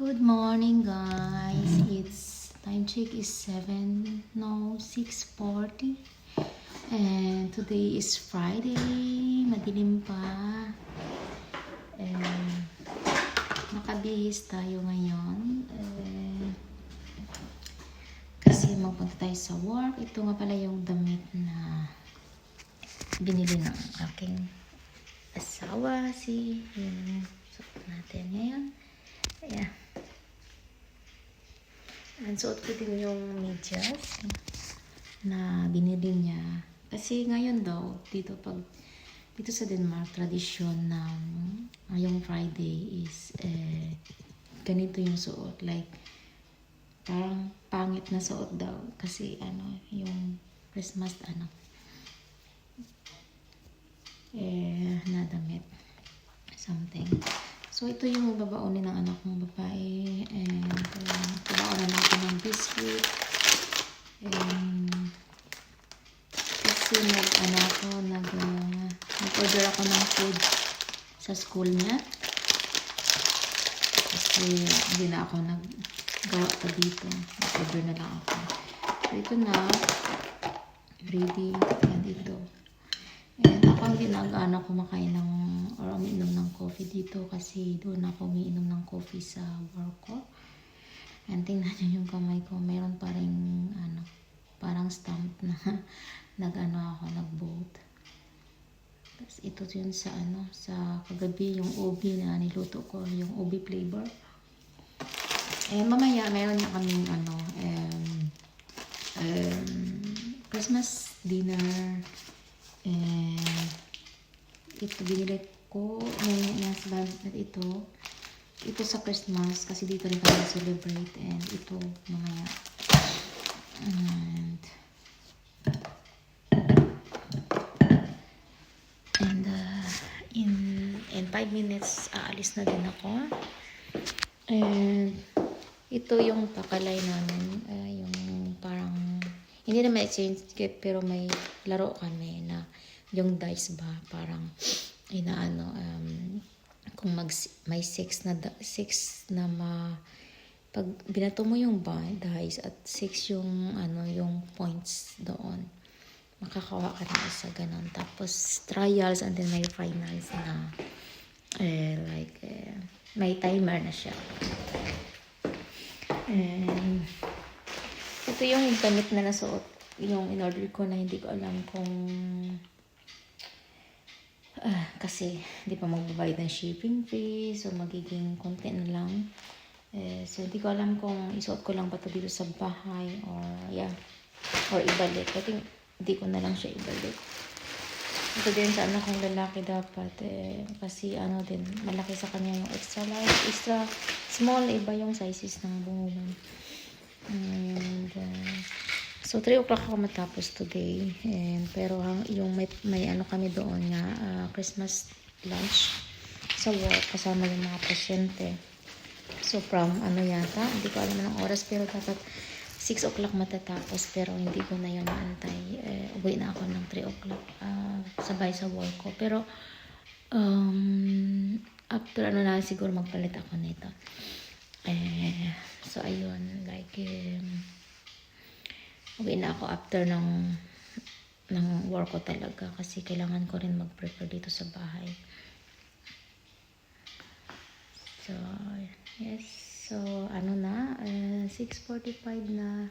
Good morning, guys. It's time check is 6:40. And today is Friday. Madilim pa. And nakabihis tayo ngayon. Kasi magpunta tayo sa work. Ito nga pala yung damit na binili ng aking asawa. Yung suot natin ngayon. Ayan. And suot ko din yung medyas na binili niya. Kasi ngayon daw, dito sa Denmark, tradisyon na yung Friday is ganito yung suot. Like, parang pangit na suot daw. Kasi yung Christmas na damit. Something. So, ito yung babaonin ng anak kong babae. And, babaonin natin ng biscuit. And, kasi nag-order ako ng food sa school niya. Kasi, hindi na ako naggawa pa dito. Nag-order na lang ako. So, ito na. Ready. And ito. And ako hindi na kumakain or umiinom ng coffee dito kasi doon ako umiinom ng coffee sa work ko. And tingnan nyo yung kamay ko. Meron pa rin parang stamp na nag-vote. Tapos ito yun sa kagabi yung ubi na niluto ko, yung ubi flavor. Mamaya meron na kaming Christmas dinner. Ito binili ko nasa bag na ito sa Christmas kasi dito rin kami celebrate, and ito mamaya. And in 5 minutes aalis na din ako. And ito yung pakalay namin, yung parang hindi na may exchange gift pero may laro kami na yung dice ba, parang kung may 6 na pag binato mo yung dice at 6 yung points doon, makakawa ka rin isa ganon. Tapos trials, and then may finals na may timer na siya. And ito yung damit na nasuot, yung in-order ko na hindi ko alam kung kasi hindi pa magbabayad ng shipping fee, so magiging konti na lang. So hindi ko alam kung isuot ko lang ba ito dito sa bahay or ibalik. I think hindi ko na lang siya ibalik. Ito din sa anak kong lalaki dapat kasi din malaki sa kanya yung extra large, extra small, iba yung sizes ng bungulan. And so 3 o'clock ako matapos today, pero yung may kami doon nga Christmas lunch sa work kasama yung mga pasyente. So from yata, hindi ko alam ng oras, pero dapat 6 o'clock matatapos, pero hindi ko na yun naantay. Uwi na ako ng 3 o'clock sabay sa work ko, pero after na siguro magpalit ako nito. So ayun, uwi na ako after ng work ko talaga kasi kailangan ko rin mag-prepare dito sa bahay. So yes, so 6:45 na,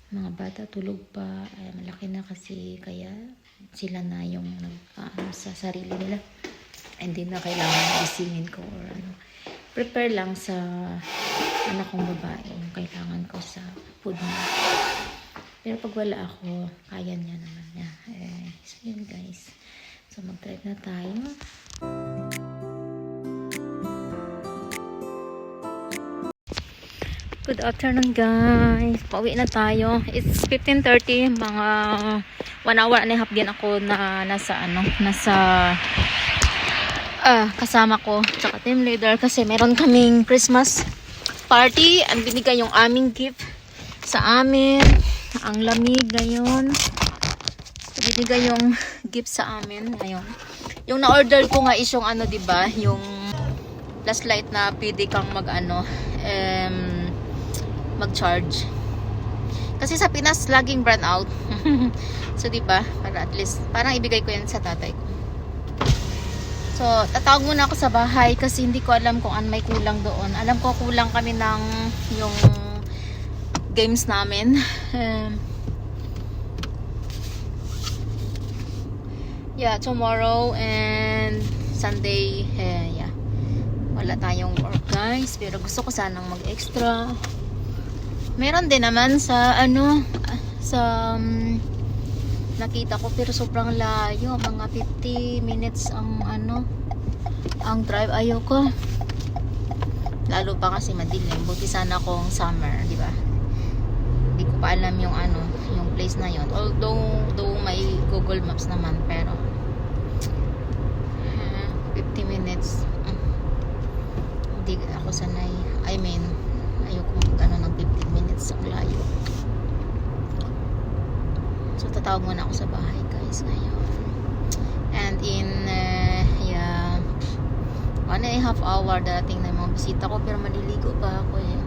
mga bata tulog pa. Malaki na kasi, kaya sila na yung sa sarili nila, hindi na kailangan gisingin ko or prepare lang sa anak kong babae yung kailangan ko sa food niya. Pero pag wala ako, kaya niya naman niya. So yun guys. So mag-drive na tayo. Good afternoon guys. Pauwi na tayo. It's 15:30. Mga 1 hour and a half din ako na nasa kasama ko tsaka team leader kasi meron kaming Christmas party. Ang binigay yung aming gift sa amin. Ang lamig ngayon. Binigay yung gift sa amin ngayon. Yung na-order ko nga is yung diba, yung flashlight na pwede kang mag-charge. Kasi sa Pinas laging brand out. So di ba? Para at least parang ibigay ko yan sa tatay ko. So tatawag muna ako sa bahay kasi hindi ko alam kung may kulang doon. Alam ko kulang kami ng yung games namin. Yeah, tomorrow and Sunday, yeah. Wala tayong work, guys. Pero gusto ko sanang mag-extra. Meron din naman sa sa nakita ko pero sobrang layo. Mga 50 minutes ang ang drive. Ayoko. Lalo pa kasi madilim. Buti sana kung summer, di ba? Hindi ko pa alam yung yung place na yon. Although may Google Maps naman pero 50 minutes hindi ako sanay. I mean ayoko magkano ng 15 minutes ang layo. So tatawag muna ako sa bahay, guys, ngayon. And in 1.5 hour dating na yung mga bisita ko pero maliligo pa ako eh.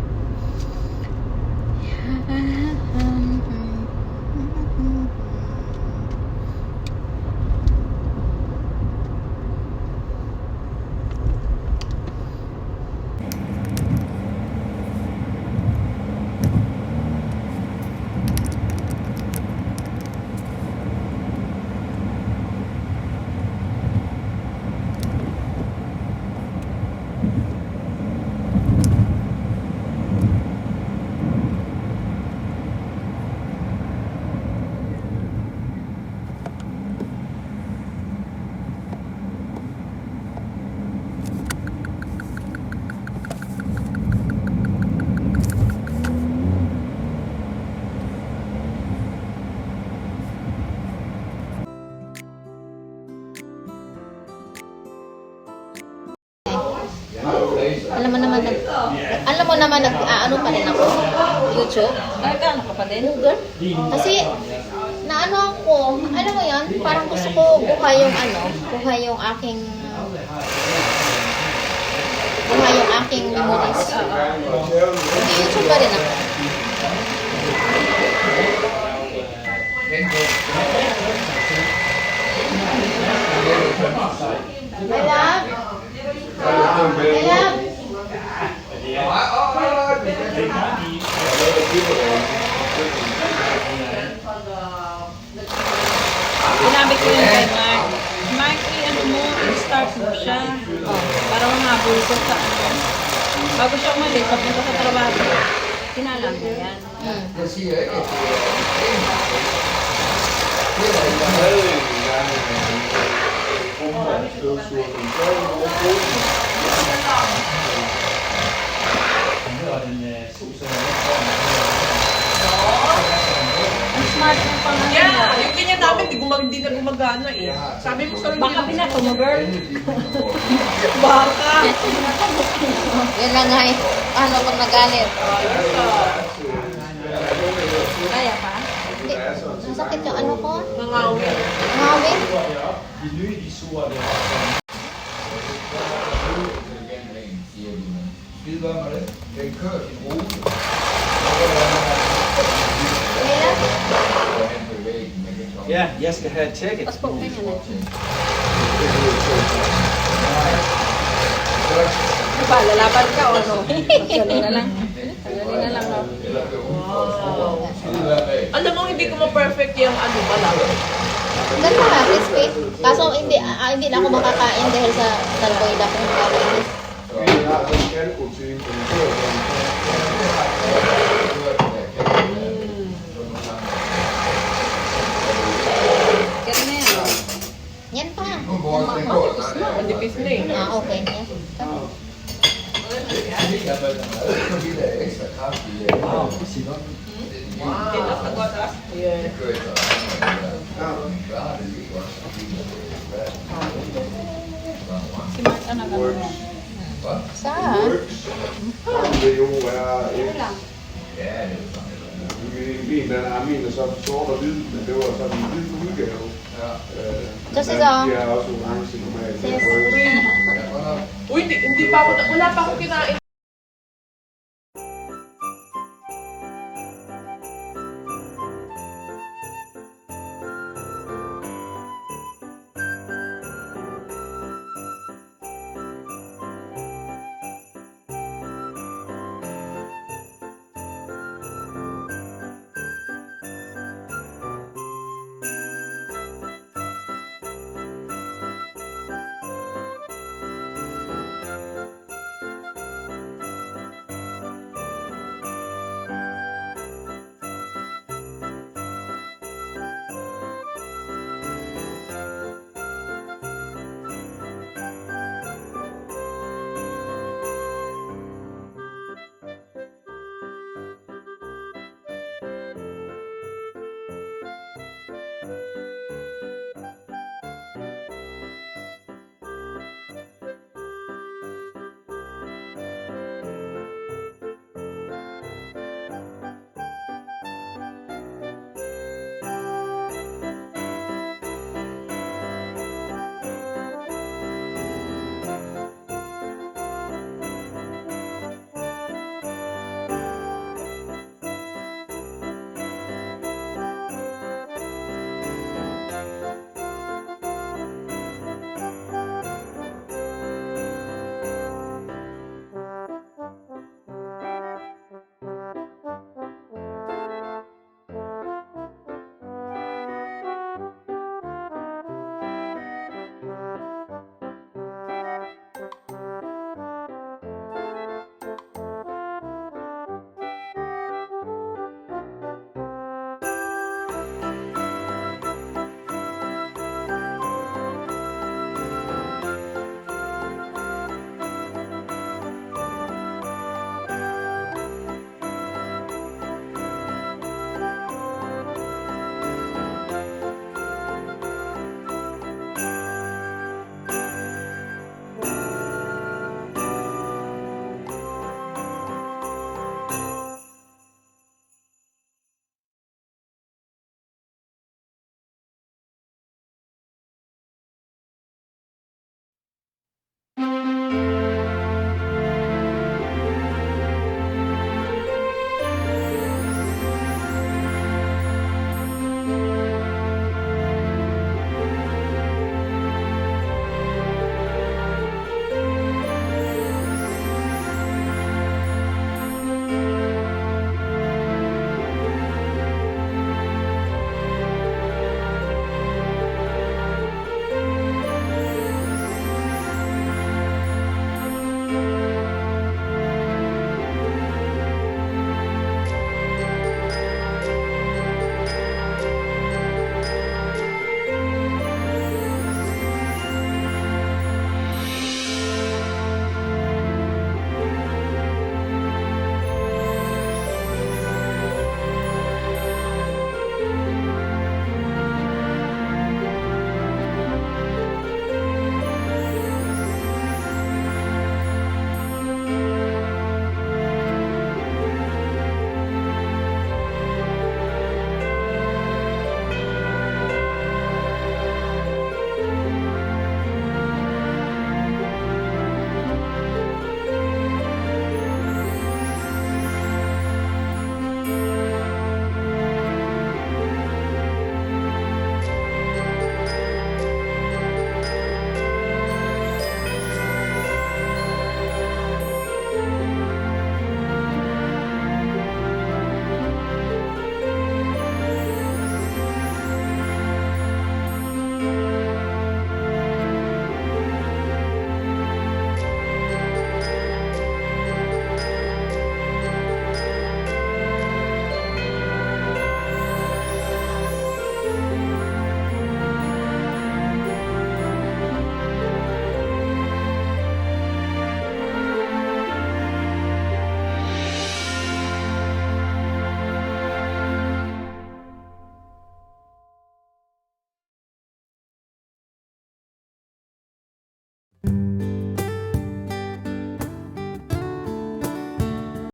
Alam mo naman ano pa rin ako YouTube. Ay, ka pa din? Google. Kasi naano ako, alam mo yan, parang gusto ko buhay yung aking memories. YouTube pa rin ako. Sinabi ko yun kay Mark. Mark, i-start mo siya. Para mamabul ko sa bago siya umalis, papunta sa trabaho. Sinalam mo yan. Ang smart ng pangalan. Yeah, yung ganyan namin, hindi na gumagana eh. Sabi mo sa Baka pinato mo, girl. Baka. Yan lang nga eh. Ano pag nagalit? Kaya pa? Hindi. Masakit yung ano ko? Nangawin. Ngawin? Ja, Jeske had ticket. Tapos pag ganyan eh. Ano ba, lalaban ka o ano? Galing na lang. Galing na lang, no? Wow. Alam mo, hindi ko ma-perfect yung ano pala. Ganda nga, crispy. Kaso hindi na ako makakain dahil sa talboy na kung gawin. Galing na yan, no? Yan pa. Manipis na eh. Okay. Yan. Yeah. Si Mark, ano ka naman? Saan? Det jo er en amin, og så sort og hvid, men det var sådan en hvid udgave. Så Men så. de er også orange normalt. Ses. Uy, hindi pa ako, wala pa ako kinain. Bye.